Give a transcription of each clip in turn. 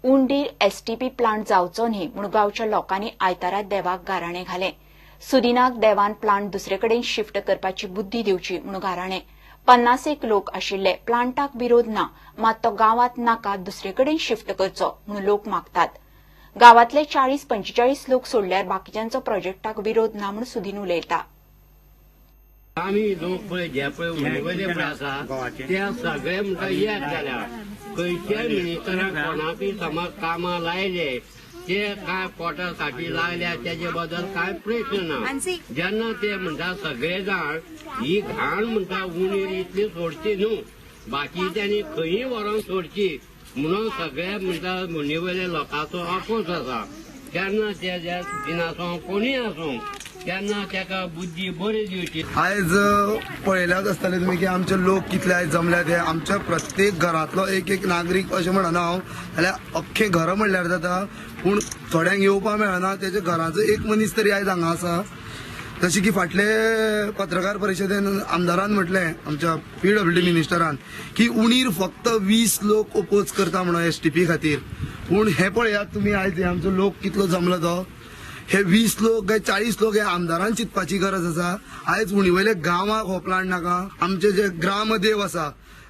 उंडीर STP plant जावचो न्ही म्हूण गांवच्या लोकांनी आयतारा देवाक गाराणें घालें. सुदिनाक देवान प्लांट दुसरेकडेन शिफ्ट करपाची बुद्धी दिवची म्हूण गाराणें. 51 लोक आशिल्ले. प्लांटाक विरोध ना, मात तो गांवांत नाका दुसरेकडेन शिफ्ट करचो म्हूण लोक मागतात. गांवांतले 40-45 लोक सोडल्यार बाकीच्यांचो प्रोजेक्टाक विरोध ना म्हूण सुदीन उलयता. आम्ही लोक पळय जे पळय उणेवले पळय आसा ते सगळे म्हणटा एक जाल्या. खंयच्याय मिनिस्टराक कोणाकय समज कामां लायले ते काय पोटासाठी लागल्या तेजे बद्दल काय प्रश्न ना. जेन्ना ते म्हणटा सगळे जाण ही घाण म्हणटा उणीर इतली सोडची न्हू, बाकी त्यांनी खंयी व्हरोन सोडची म्हणून सगळे म्हणटा मुंडेवयल्या लोकांचो आपोस आसा. तेन्ना ते जे दिनासो कोणीय आसूं तेन्ना तेका बुद्धी बरी दिवची. आयज पळयल्याच आसतले तुमी की आमचे लोक कितले आयज जमल्या ते. आमच्या प्रत्येक घरांतलो एक नागरीक अशें म्हणना हांव, जाल्यार अख्खें घर म्हणल्यार जाता. पूण थोड्यांक येवपाक मेळना तेच्या घराचो एक मनीस तरी आयज हांगा आसा. जशें की फाटले पत्रकार परिशदेन आमदारान म्हटलें, आमच्या PWD मिनिस्टरान, की उणीर फक्त 20 लोक ओपोज करता म्हणून एसटीपी खातीर. पूण हे पळयात तुमी आयज आमचो लोक कितलो जमलो तो. हे 20 लोक काय 40 लोक हे आमदारान चिंतपाची गरज आसा. आयज उणीवयले गांवाक हो प्लांट नाका. आमचे जे ग्रामदेव आसा,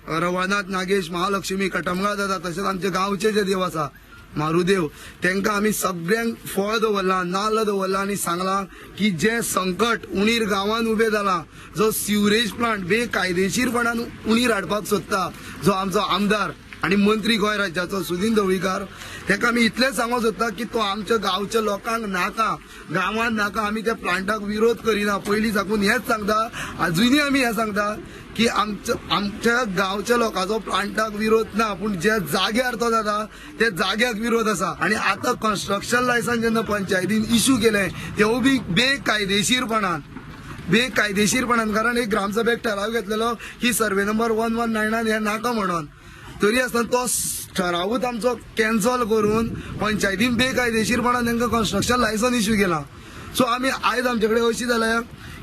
रवळनाथ नागेश, महालक्ष्मी, कटमगाळ जाता, तशेंच आमचे गांवचे जे देव आसा मारुदेव, तांकां आमी सगळ्यांक फळ दवरला, नाल्ल दवरला आनी सांगला की जे संकट उणीर गांवांत उबें जाला, जो सिवरेज प्लांट बेकायदेशीरपणान उणीर हाडपाक सोदता, जो आमचो आमदार आणि मंत्री गोंय राज्याचो सुदीन ढवळीकार, ताका आमी इतलें सांगूंक सोदता की तो आमच्या गांवच्या लोकांक नाका, गांवांत नाका. आमी त्या प्लांटाक विरोध करिना. पयलीं साकून हेच सांगता, अजुनूय आमी हें सांगता की आमच्या गांवच्या लोकांचो प्लांटाक विरोध ना, पूण जे जाग्यार तो जाता त्या जाग्याक विरोध आसा. आनी आतां कन्स्ट्रक्शन लायसन्स जेन्ना पंचायतीन इश्यू केलें तेवूय बी बेकायदेशीरपणान, कारण एक ग्रामसभेक ठराव घेतलेलो की सर्वे नंबर 1199 हे नाका म्हणून. तरी आसतना तो ठरावूच आमचो कॅन्सल करून पंचायतीन बेकायदेशीरपणान तांकां कन्स्ट्रक्शन लायसन्स इश्यू केला. सो आमी आयज आमचे कडेन अशी जाल्या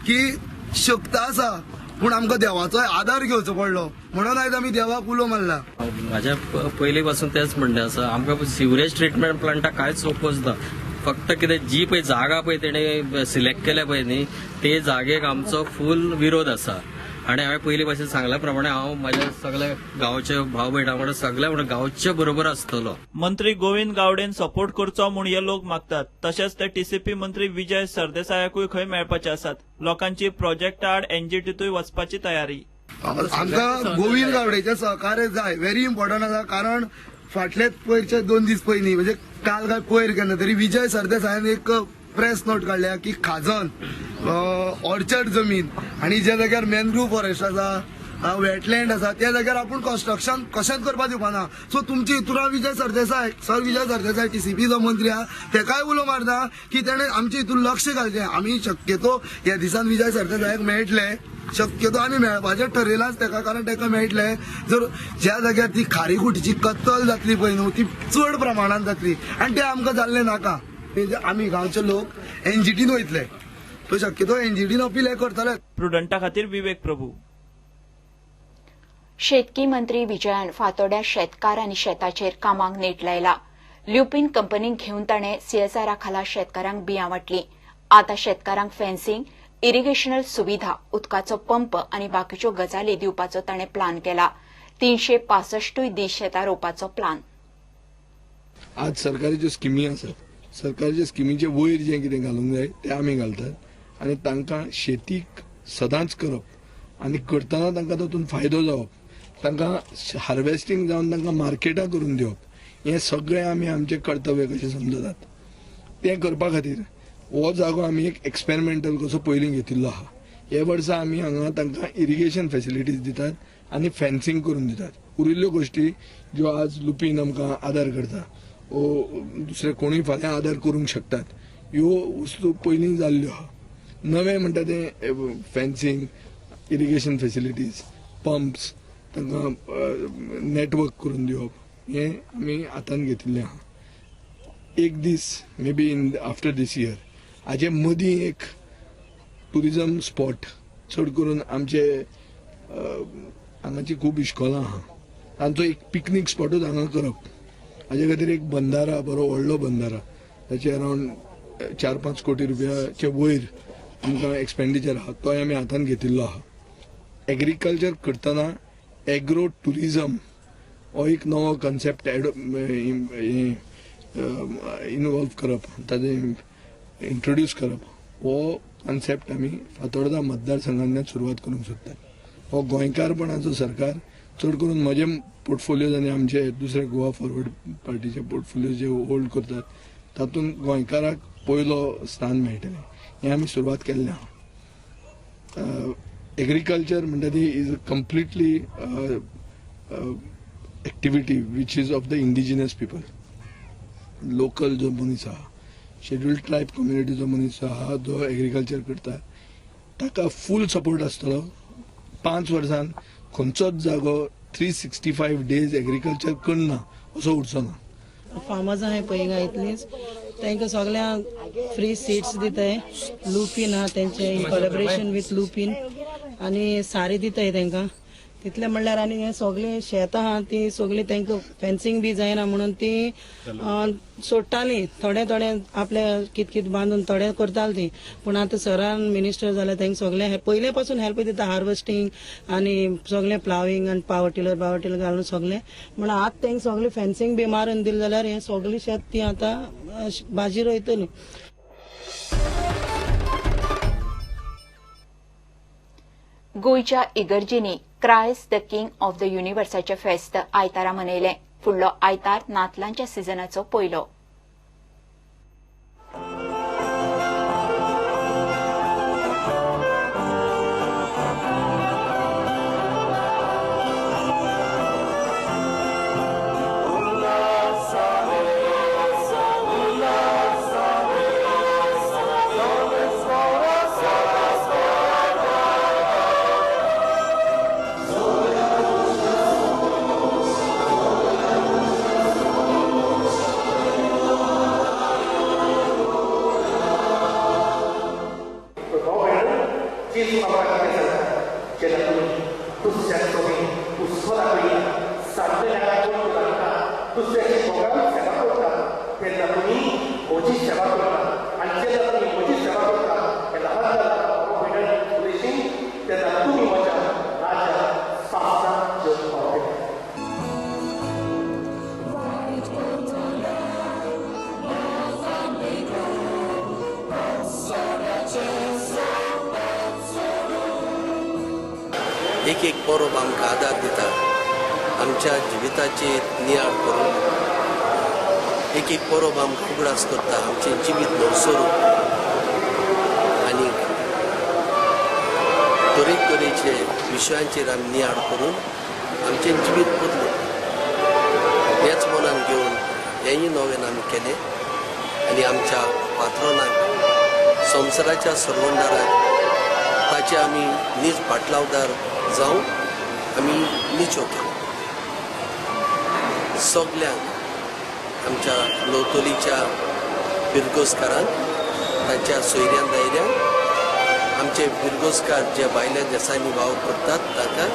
की शक्त आसा, पूण आमकां देवाचो आदार घेवचो पडलो म्हणून आयज आमी देवाक उलो मारला. माझ्या पयलीं पासून तेच म्हणणें आसा, आमकां सिवरेज ट्रिटमेंट प्लांटाक कांयच ओपोज ना. फक्त कितें जी पळय जागा पळय तेणे सिलेक्ट केल्या पळय न्ही, ते जागेक आमचो फूल विरोध आसा. आणि हांवें पयलीं भाशेन सांगल्या प्रमाणे हांव म्हाज्या सगळ्या गांवचे भाव भयणां वांगडा सगळ्या वांगडा गांवच्या बरोबर आसतलो. मंत्री गोविंद गावडेन सपोर्ट करचो म्हूण हे लोक मागतात. तशेंच ते TCP मंत्री विजय सरदेसायाकूय खंय मेळपाचे आसात. लोकांची प्रोजेक्ट आड NGTतूय वचपाची तयारी. आमकां गोविंद गावडेचें सहकार्य जाय, व्हेरी इम्पॉर्टंट आसा. कारण फाटलेच पयरचे 2 दीस पयलीं, म्हणजे काल काय पयर केन्ना तरी विजय सरदेसायान एक प्रेस नोट काढल्या की खाजन ऑर्चर्ड जमीन आणि ज्या जाग्यार मॅनग्रोव फॉरेस्ट आसा, वेटलँड आसा, त्या जाग्यार आपूण कन्स्ट्रक्शन कशेंच करपाक दिवपाना. सो तुमचे हितून विजय सरदेसाय TCP जो मंत्री आहा तेकाय उलो मारता की तेणें आमचे हितून लक्ष घालचें. आमी शक्यतो ह्या दिसान विजय सरदेसायाक मेळटले, शक्यतो आमी मेळपाचें ठरयलांच तेका, कारण तेका मेळटले. जर ज्या जाग्यार ती खारीकुटीची कत्तल जातली पळय न्हू, ती चड प्रमाणात जातली आनी तें आमकां जाल्लें नाका. आमी गांवचे लोक NGTन वयतले, तो शक्यतो NGTन अपील हे करतले. प्रुडंटा खातीर विवेक प्रभू. शेतकी मंत्री विजयान फातोड्या शेतकार आनी शेताचेर कामाक नेट लायला. ल्युपिन कंपनीक घेवन ताणें CSR खाला शेतकारांक बियां वाटलीं. आतां शेतकारांक फेन्सिंग, इरिगेशनल सुविधा, उदकाचो पंप आनी बाकीच्यो गजाली दिवपाचो ताणें प्लान केला. 365 दीस शेतां रोवपाचो प्लान. आज सरकारी ज्यो स्किमी आसात, सरकारच्या स्किमीचे वयर जे कितें घालूंक जाय ते आमी घालतात आनी तांकां शेतीक सदांच करप आनी करतना तांकां तातूंत फायदो जावप, तांकां हार्वेस्टिंग जावन तांकां मार्केटां करून दिवप, हें सगळें आमी आमचें कर्तव्य कशें समजतात. तें करपा खातीर हो जागो आमी एक एक्सपेरिमेंटल कसो पयलीं घेतिल्लो आहा. हे वर्सा आमी हांगा तांकां इरिगेशन फॅसिलिटीज दितात आनी फेन्सिंग करून दितात. उरिल्ल्यो गोश्टी ज्यो आज लुपीन आमकां आदार करता, दुसरे कोणूय फाल्यां आदार करूंक शकतात, ह्यो वस्तू पयलीं जाल्ल्यो आहा. नवें म्हणटा तें फेन्सिंग, इरिगेशन फॅसिलिटीज, पंप्स, तांकां नेटवर्क करून दिवप, हें आमी हातान घेतिल्लें आहा. एक दीस may be after this year हाजे मदीं एक टुरिजम स्पॉट, चड करून आमचे हांगाची खूब इश्कोलां आहा, तांचो एक पिकनीक स्पॉटूच हांगा करप हाजे खातीर एक बंधारा बरो व्हडलो बंधारा ताचे अरावंड 4-5 कोटी रुपयाचे वयर आमकां एक्सपेंडिचर आहा तो आमी हातान घेतिल्लो आहा. एग्रीकल्चर करतना एग्रो टुरिझम हो एक नवो कन्सेप्ट इनवॉल्व करप, ताजें इंट्रोड्यूस करप हो कन्सेप्ट आमी फातोर्डा मतदारसंघांतल्यान सुरवात करूंक सोदतात. हो गोंयकारपणाचो सरकार चड करून म्हजे पोर्टफोलियोज आनी आमचे दुसरे गोवा फॉरवर्ड पार्टीचे पोर्टफोलियोज जे होल्ड करतात तातूंत गोंयकाराक पयलो स्थान मेळटलें हें आमी सुरवात केल्लें आहा. एग्रीकल्चर म्हणटा ती is completely activity which is of the indigenous people. Local जो मनीस आहा, शेड्यूल्ड ट्रायब कम्युनिटी जो मनीस आहा जो एग्रीकल्चर करता ताका फूल सपोर्ट आसतलो. 5 वर्सान खंयचोच जागो 365 डेज एग्रीकल्चर करना असो उरचो ना. फार्मर्स आहाय पळय गायतलीच तांकां सगळ्यांक फ्री सीड्स दिताय. लुपीन आहा तेंचे इन कोलॅबोरेशन विथ लुपीन आनी सारी दिताय तांकां. तितले म्हणल्यार आनी हे सगळी शेत आहा ती सगळी तांकां फेन्सिंग बी जायना म्हणून ती सोडटाली. थोडे आपले कित बांदून थोडे करताली ती. पूण आतां सरान मिनिस्टर जाल्यार तांकां सगळे पयले पासून हेल्प दिता हार्वेस्टिंग आनी सगळे प्लाविंग आनी पावर टिलर घालून सगळे. म्हणून आतां तांकां सगळे फेन्सिंग बी मारून दिले जाल्यार हे सगळी शेत ती आतां भाजी रोयतली. गोंयच्या इगर्जींनी Christ the King of the युनिवर्साचे फेस्त आयतारा मनयले. फुडलो आयतार नातलांच्या सिजनाचो पयलो. एक परब आमकां आदार दिता आमच्या जिविताची नियाळ करून. एक परब आमकां उगडास करता आमचें जिवीत नवसरूंक आनी तरेचे विशयांचेर आमी नियाळ करून आमचें जिवीत बदलूं हेच मनान घेवन हेंय नवें आमी केलें. आनी आमच्या पात्रोनाक संवसाराच्या सर्वंडाराक ताचे आमी नीज पाटलावदार जावन आमी निचो केलो. सगल्यांक आमच्या लोतोलीच्या बिरगोसकारांक तांच्या सोयऱ्यां दायऱ्यांक आमचे बिरगोसकार जे भायल्या देशांनी वावर करतात ताका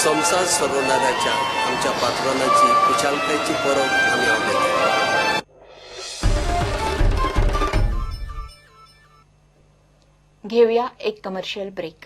संवसार सर्वंडाराच्या आमच्या पात्रोनाची कुशालकायेची परब आमी आवडटा. घेऊया एक कमर्शियल ब्रेक.